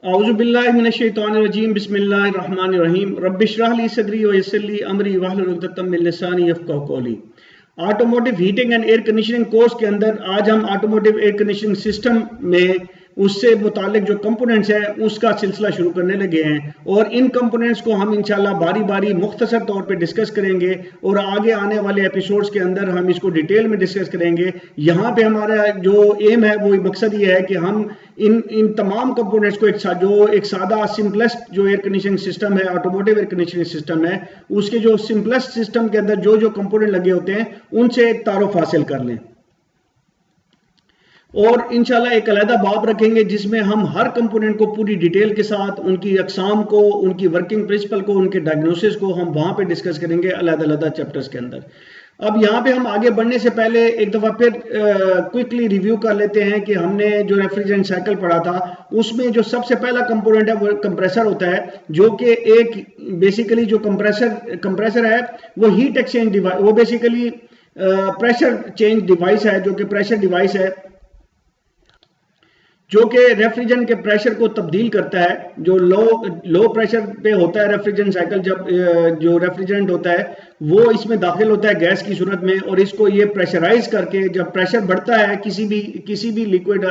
औज़ुबिल्लाहिमिनश्शैतानिर्रजीम बिस्मिल्लाहिर्रहमानिर्रहीम रब्बिश्रह ली सदरी व यस्सिर ली अमरी वहलुल उक़दतम मिन लिसानी यफ़क़हू क़ौली। Automotive heating and air conditioning course के अंदर आज हम ऑटोमोटिव एयर कंडीशनिंग सिस्टम में उससे मुतालिक जो कंपोनेंट्स हैं उसका सिलसिला शुरू करने लगे हैं और इन कंपोनेंट्स को हम इंशाल्लाह बारी बारी मुख्तसर तौर पे डिस्कस करेंगे और आगे आने वाले एपिसोड्स के अंदर हम इसको डिटेल में डिस्कस करेंगे। यहाँ पे हमारा जो एम है वो मकसद ये है कि हम इन तमाम कंपोनेंट्स को एक सादा सिंपलेस्ट जो एयर कंडीशनिंग सिस्टम है, ऑटोमोटिव एयर कंडीशनिंग सिस्टम है, उसके जो सिंपलेस्ट सिस्टम के अंदर जो जो कंपोनेंट लगे होते हैं उनसे एक तारुफ हासिल कर लें और इंशाल्लाह एक अलहदा बाब रखेंगे जिसमें हम हर कंपोनेंट को पूरी डिटेल के साथ उनकी अकसाम को, उनकी वर्किंग प्रिंसिपल को, उनके डायग्नोसिस को हम वहां पे डिस्कस करेंगे अलग-अलग चैप्टर्स के अंदर। अब यहाँ पे हम आगे बढ़ने से पहले एक दफ़ा फिर क्विकली रिव्यू कर लेते हैं कि हमने जो रेफ्रिजरेंट साइकिल पढ़ा था उसमें जो सबसे पहला कंपोनेंट है वो कंप्रेसर होता है, जो कि एक बेसिकली जो कंप्रेसर है वो हीट एक्सचेंज डिवाइस, वो बेसिकली प्रेशर चेंज डिवाइस है, जो कि प्रेशर डिवाइस है जो कि रेफ्रिजरेंट के प्रेशर को तब्दील करता है। जो लो प्रेशर पे होता है रेफ्रिजरेंट साइकिल, जब जो रेफ्रिजरेंट होता है वो इसमें दाखिल होता है गैस की सूरत में और इसको ये प्रेशराइज करके जब प्रेशर बढ़ता है किसी भी लिक्विड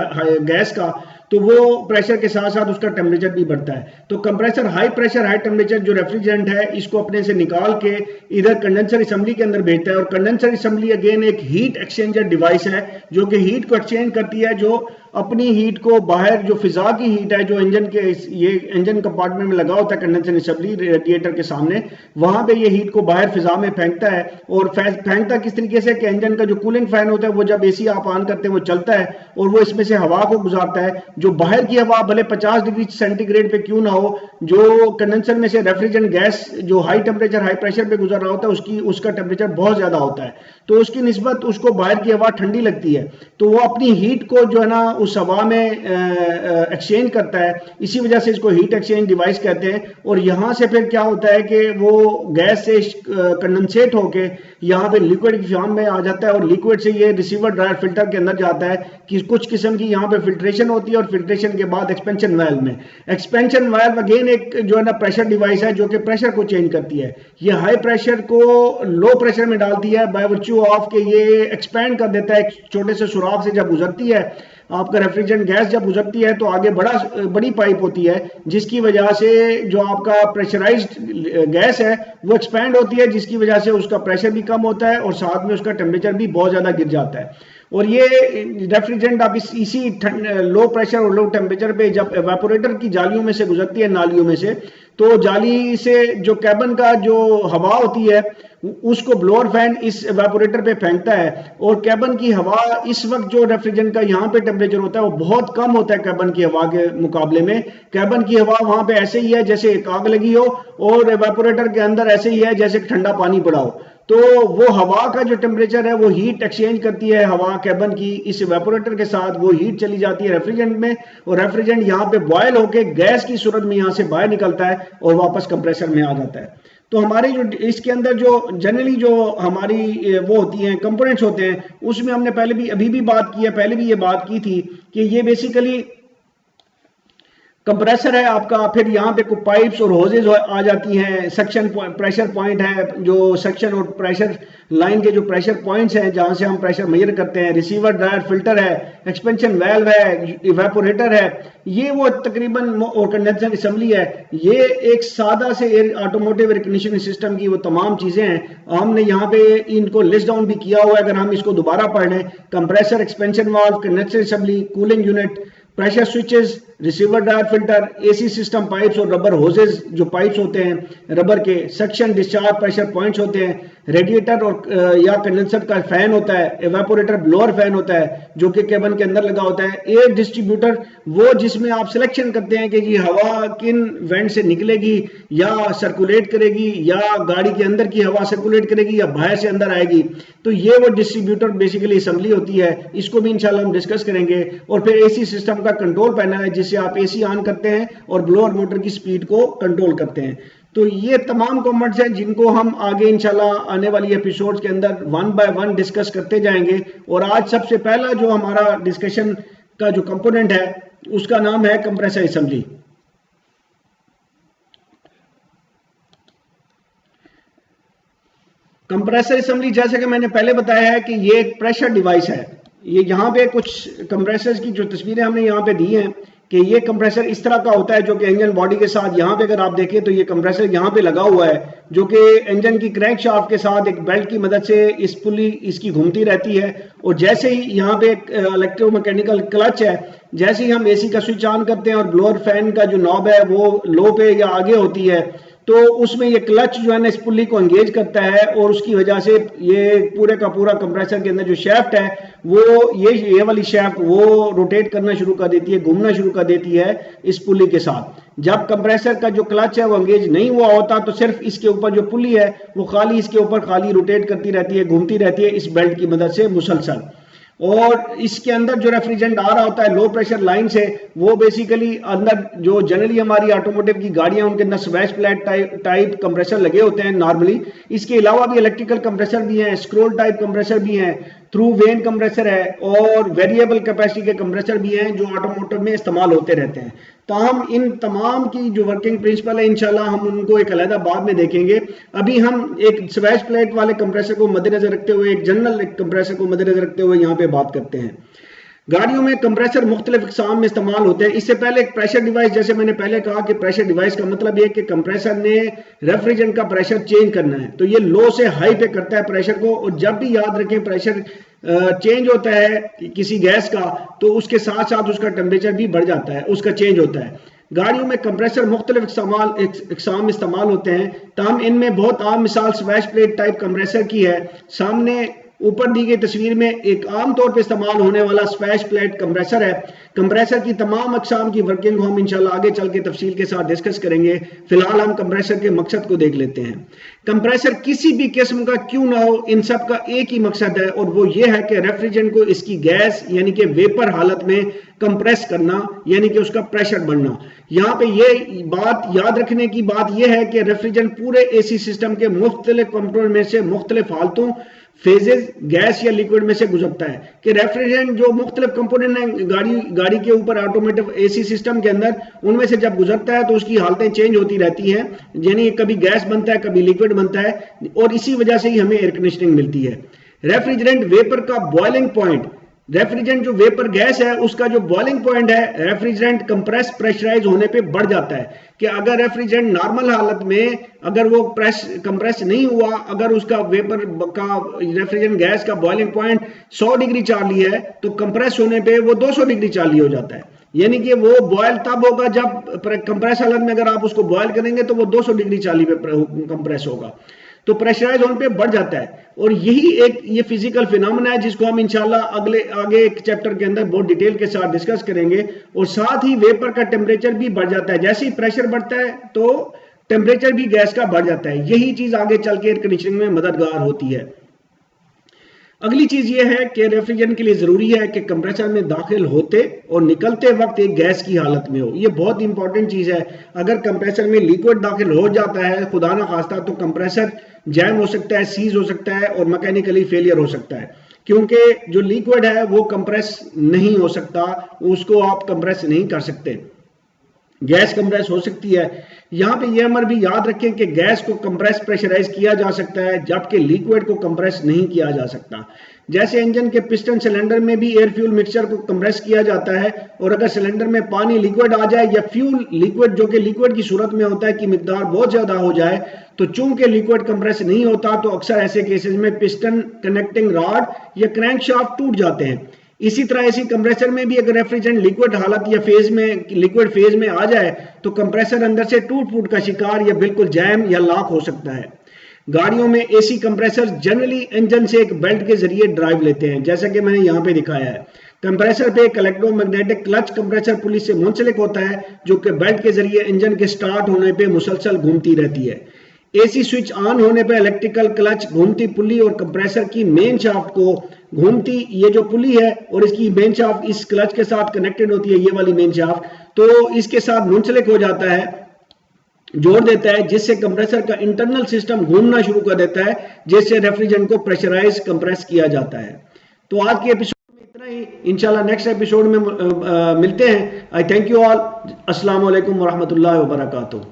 गैस का, तो वो प्रेशर के साथ साथ उसका टेम्परेचर भी बढ़ता है। तो compressor high pressure high temperature जो रेफ्रिजरेंट है इसको अपने से निकाल के इधर कंडेंसर असेंबली के अंदर भेजता है और कंडेंसर असेंबली अगेन एक हीट एक्सचेंजर डिवाइस है जो कि हीट को एक्सचेंज करती है, जो अपनी हीट को बाहर जो फिजा की हीट है जो इंजन के ये इंजन कंपार्टमेंट में लगा होता है कंडेंसर असेंबली रेडिएटर के सामने, वहां पे ये हीट को बाहर फिजा में फेंकता है। और फेंकता किस तरीके से कि इंजन का जो कूलिंग फैन होता है वो जब एसी आप ऑन करते हैं वो चलता है और वो इसमें से हवा को गुजारता है। जो बाहर की हवा भले 50 डिग्री सेंटीग्रेड पे क्यों ना हो, जो कंडेंसर में से रेफ्रिजरेंट गैस जो हाई टेम्परेचर हाई प्रेशर पे गुजर रहा होता है उसका टेम्परेचर बहुत ज्यादा होता है, तो उसकी निस्बत उसको बाहर की हवा ठंडी लगती है, तो वो अपनी हीट को जो है ना उस हवा में एक्सचेंज करता है। इसी वजह से इसको हीट एक्सचेंज डिवाइस कहते हैं। और यहाँ से फिर क्या होता है कि वो गैस से कंडेंसेट होके यहाँ पे लिक्विड की फॉर्म में आ जाता है और लिक्विड से ये रिसीवर ड्रायर फिल्टर के अंदर जाता है कि कुछ किस्म की यहाँ पे फिल्ट्रेशन होती है और फिल्ट्रेशन के बाद एक्सपेंशन वाल्व में, एक्सपेंशन वाल्व अगेन एक जो है ना प्रेशर डिवाइस है जो कि प्रेशर को चेंज करती है। ये हाई प्रेशर को लो प्रेशर में डालती है बाय वर्च्यू ऑफ के ये एक्सपेंड कर देता है। एक छोटे से सुराख से जब गुजरती है आपका रेफ्रिजरेंट गैस जब गुजरती है तो आगे बड़ी पाइप होती है जिसकी वजह से जो आपका प्रेशराइज्ड गैस है वो एक्सपैंड होती है, जिसकी वजह से उसका प्रेशर भी कम होता है और साथ में उसका टेम्परेचर भी बहुत ज़्यादा गिर जाता है। और ये रेफ्रिजरेंट आप इसी लो प्रेशर और लो टेम्परेचर पे जब एवापोरेटर की जालियों में से गुजरती है, नालियों में से, तो जाली से जो कैबिन का जो हवा होती है उसको ब्लोअर फैन इस एवापोरेटर पे फेंकता है और कैबिन की हवा इस वक्त जो रेफ्रिजरेंट का यहाँ पे टेम्परेचर होता है वो बहुत कम होता है कैबिन की हवा के मुकाबले में। कैबिन की हवा वहां पे ऐसे ही है जैसे एक आग लगी हो और एवापोरेटर के अंदर ऐसे ही है जैसे ठंडा पानी पड़ा हो। तो वो हवा का जो टेम्परेचर है वो हीट एक्सचेंज करती है हवा कैबिन की इस एवापोरेटर के साथ, वो हीट चली जाती है रेफ्रिजरेंट में और रेफ्रिजरेंट यहाँ पे बॉयल होके गैस की सूरत में यहाँ से बाहर निकलता है और वापस कंप्रेसर में आ जाता है। तो हमारे जो इसके अंदर जो जनरली जो हमारी वो होती हैं कंपोनेंट्स होते हैं उसमें हमने अभी भी बात की है, पहले भी ये बात की थी कि ये बेसिकली कंप्रेसर है आपका। फिर यहाँ पे कुछ पाइप्स और होजेज आ जाती हैं, सक्शन प्रेशर पॉइंट है, जो सक्शन और प्रेशर लाइन के जो प्रेशर पॉइंट्स हैं जहाँ से हम प्रेशर मेजर करते हैं, रिसीवर ड्रायर फिल्टर है, एक्सपेंशन वाल्व है, इवेपोरेटर है, ये वो तकरीबन और कंडेंसर असेंबली है। ये एक सादा से ऑटोमोटिव एयर कंडीशनिंग सिस्टम की वो तमाम चीजें हैं। हमने यहाँ पे इनको लिस्ट डाउन भी किया हुआ है, अगर हम इसको दोबारा पढ़ लें, compressor, expansion valve, condenser assembly, cooling unit, pressure switches, receiver dryer filter, AC system pipes और रबर होजेस जो पाइप्स होते हैं रबर के, सक्शन डिस्चार्ज प्रेशर पॉइंट्स होते हैं, रेडिएटर और या कंडेंसर का फैन होता है, एवापोरेटर ब्लोअर फैन होता है जो कि केबिन के अंदर लगा होता है, एयर डिस्ट्रीब्यूटर वो जिसमें आप सिलेक्शन करते हैं कि ये हवा किन वेंट से निकलेगी या सर्कुलेट करेगी या गाड़ी के अंदर की हवा सर्कुलेट करेगी या बाहर से अंदर आएगी, तो ये वो डिस्ट्रीब्यूटर बेसिकली असेंबली होती है। इसको भी इंशाल्लाह हम डिस्कस करेंगे। और फिर एसी सिस्टम का कंट्रोल पैनल है जिससे आप एसी ऑन करते हैं और ब्लोअर मोटर की स्पीड को कंट्रोल करते हैं। तो ये तमाम कंपोनेंट्स हैं जिनको हम आगे इंशाल्लाह आने वाली एपिसोड्स के अंदर वन बाय वन डिस्कस करते जाएंगे। और आज सबसे पहला जो हमारा डिस्कशन का जो कंपोनेंट है उसका नाम है कंप्रेसर असेंबली। कंप्रेसर असेंबली जैसे कि मैंने पहले बताया है कि ये एक प्रेशर डिवाइस है। ये यहाँ पे कुछ कंप्रेसर्स की जो तस्वीरें हमने यहाँ पे दी हैं कि ये कंप्रेसर इस तरह का होता है जो कि इंजन बॉडी के साथ, यहाँ पे अगर आप देखें तो ये कंप्रेसर यहाँ पे लगा हुआ है जो कि इंजन की क्रैंक शाफ्ट के साथ एक बेल्ट की मदद से इस पुली इसकी घूमती रहती है। और जैसे ही यहाँ पे एक इलेक्ट्रोमैकेनिकल क्लच है, जैसे ही हम एसी का स्विच ऑन करते हैं और ब्लोअर फैन का जो नॉब है वो लो पे या आगे होती है, तो उसमें ये क्लच जो है ना इस पुल्ली को एंगेज करता है और उसकी वजह से ये पूरे का पूरा कंप्रेसर के अंदर जो शैफ्ट है वो ये वाली शैफ्ट वो रोटेट करना शुरू कर देती है, घूमना शुरू कर देती है इस पुल्ली के साथ। जब कंप्रेसर का जो क्लच है वो एंगेज नहीं हुआ होता तो सिर्फ इसके ऊपर जो पुल्ली है वो खाली इसके ऊपर खाली रोटेट करती रहती है, घूमती रहती है इस बेल्ट की मदद से मुसलसल। और इसके अंदर जो रेफ्रिजरेंट आ रहा होता है लो प्रेशर लाइन से, वो बेसिकली अंदर जो जनरली हमारी ऑटोमोटिव की गाड़ियां उनके अंदर स्वैश प्लेट टाइप कंप्रेसर लगे होते हैं नॉर्मली। इसके अलावा भी इलेक्ट्रिकल कंप्रेसर भी हैं, स्क्रोल टाइप कंप्रेसर भी हैं, थ्रू वेन कंप्रेसर है और वेरिएबल कैपेसिटी के कंप्रेसर भी हैं जो ऑटोमोटिव में इस्तेमाल होते रहते हैं। ताहम इन तमाम की जो वर्किंग प्रिंसिपल है इंशाल्लाह हम उनको एक अलग बाद में देखेंगे। अभी हम एक स्वैश प्लेट वाले कंप्रेसर को मद्देनजर रखते हुए, एक जनरल कंप्रेसर को मद्देनजर रखते हुए यहाँ पे बात करते हैं। गाड़ियों में कंप्रेसर मुख्तलिफ इक़साम में इस्तेमाल होते हैं। इससे पहले एक प्रेशर डिवाइस, जैसे मैंने पहले कहा कि प्रेशर डिवाइस का मतलब ये कि कंप्रेसर ने रेफ्रिजरेंट का प्रेशर चेंज करना है, तो ये लो से हाई पे करता है प्रेशर को। और जब भी याद रखें प्रेशर चेंज होता है किसी गैस का तो उसके साथ साथ उसका टेम्परेचर भी बढ़ जाता है, उसका चेंज होता है। गाड़ियों में कंप्रेसर मुख्तलिफ इक़साम इस्तेमाल होते हैं, ताहम इनमें बहुत आम मिसाल स्वैश प्लेट टाइप कंप्रेसर की है। सामने ऊपर दी गई तस्वीर में एक आम तौर पे इस्तेमाल होने वाला स्वैश प्लेट कंप्रेसर है। कंप्रेसर की तमाम अक़साम की वर्किंग को हम इंशाल्लाह आगे चल के तफसील के साथ डिस्कस करेंगे। फिलहाल हम कंप्रेसर के मकसद को देख लेते हैं। कंप्रेसर किसी भी किस्म का क्यों ना हो, इन सब का एक ही मकसद है और वो ये है कि रेफ्रिजरेंट को इसकी गैस यानी कि वेपर हालत में कंप्रेस करना, यानी कि उसका प्रेशर बढ़ना। यहाँ पे ये बात याद रखने की बात यह है कि रेफ्रिजरेंट पूरे एसी सिस्टम के मुख्तलिफ कंपोनेंट में से मुख्तलिफ हालतों फेजेस गैस या लिक्विड में से गुजरता है। कि रेफ्रिजरेंट जो मुख्तलिफ कंपोनेंट है गाड़ी के ऊपर ऑटोमेटिव एसी सिस्टम के अंदर, उनमें से जब गुजरता है तो उसकी हालतें चेंज होती रहती हैं, यानी कभी गैस बनता है कभी लिक्विड बनता है और इसी वजह से ही हमें एयर कंडीशनिंग मिलती है। रेफ्रिजरेंट वेपर का बॉइलिंग पॉइंट, रेफ्रिजरेंट जो वेपर गैस है उसका जो बॉइलिंग पॉइंट है रेफ्रिजरेंट कंप्रेस प्रेशराइज होने पे बढ़ जाता है। कि अगर रेफ्रिजरेंट नॉर्मल हालत में अगर वो कंप्रेस नहीं हुआ, अगर उसका वेपर का रेफ्रिजरेंट गैस का बॉइलिंग पॉइंट 100 डिग्री चार्ली है तो कंप्रेस होने पे वो 200 डिग्री चार्ली हो जाता है। यानी कि वो बॉयल तब होगा जब कंप्रेस हालत में अगर आप उसको बॉयल करेंगे तो वो 200 डिग्री चार्ली पे कंप्रेस होगा, तो प्रेशराइज होने पे बढ़ जाता है। और यही एक ये फिजिकल फिनोमेना है जिसको हम इंशाल्लाह आगे एक चैप्टर के अंदर बहुत डिटेल के साथ डिस्कस करेंगे। और साथ ही वेपर का टेम्परेचर भी बढ़ जाता है, जैसे ही प्रेशर बढ़ता है तो टेम्परेचर भी गैस का बढ़ जाता है। यही चीज आगे चल के एयर कंडीशनिंग में मददगार होती है। अगली चीज ये है कि रेफ्रिजरेंट के लिए जरूरी है कि कंप्रेसर में दाखिल होते और निकलते वक्त एक गैस की हालत में हो। ये बहुत इंपॉर्टेंट चीज है। अगर कंप्रेसर में लिक्विड दाखिल हो जाता है खुदा ना खास्ता तो कंप्रेसर जैम हो सकता है, सीज हो सकता है और मैकेनिकली फेलियर हो सकता है, क्योंकि जो लिक्विड है वो कंप्रेस नहीं हो सकता, उसको आप कंप्रेस नहीं कर सकते, गैस कंप्रेस हो सकती है। यहाँ पे ये अमर भी याद रखें कि गैस को कंप्रेस प्रेशराइज किया जा सकता है जबकि लिक्विड को कंप्रेस नहीं किया जा सकता। जैसे इंजन के पिस्टन सिलेंडर में भी एयर फ्यूल मिक्सचर को कंप्रेस किया जाता है और अगर सिलेंडर में पानी लिक्विड आ जाए या फ्यूल लिक्विड जो कि लिक्विड की सूरत में होता है की मिकदार बहुत ज्यादा हो जाए तो चूंकि लिक्विड कंप्रेस नहीं होता तो अक्सर ऐसे केसेस में पिस्टन कनेक्टिंग रॉड या क्रैंक शाफ्ट टूट जाते हैं। इसी तरह इसी कंप्रेसर में भी अगर रेफ्रिजरेंट लिक्विड हालत या लिक्विड फेज में आ जाए तो कंप्रेसर अंदर से टूट फूट का शिकार या बिल्कुल जैम या लॉक हो सकता है। गाड़ियों में एसी कंप्रेसर जनरली इंजन से एक बेल्ट के जरिए ड्राइव लेते हैं, जैसा कि मैंने यहाँ पे दिखाया है। कंप्रेसर पे एक इलेक्ट्रोमैग्नेटिक क्लच कंप्रेसर पुली से मुंसलिक होता है जो कि बेल्ट के जरिए इंजन के स्टार्ट होने पे मुसलसल घूमती रहती है। एसी स्विच ऑन होने पर इलेक्ट्रिकल क्लच घूमती पुली और कंप्रेसर की मेन शाफ्ट को घूमती, ये जो पुली है और इसकी मेन शाफ्ट इस क्लच के साथ कनेक्टेड होती है, ये वाली मेन शाफ्ट, तो इसके साथ मुंसलिक हो जाता है, जोड़ देता है, जिससे कंप्रेसर का इंटरनल सिस्टम घूमना शुरू कर देता है, जिससे रेफ्रिजरेंट को प्रेशराइज कंप्रेस किया जाता है। तो आज के एपिसोड में इतना ही, इंशाल्लाह नेक्स्ट एपिसोड में मिलते हैं। आई थैंक यू ऑल। अस्सलाम वालेकुम व रहमतुल्लाहि व बरकातुहू।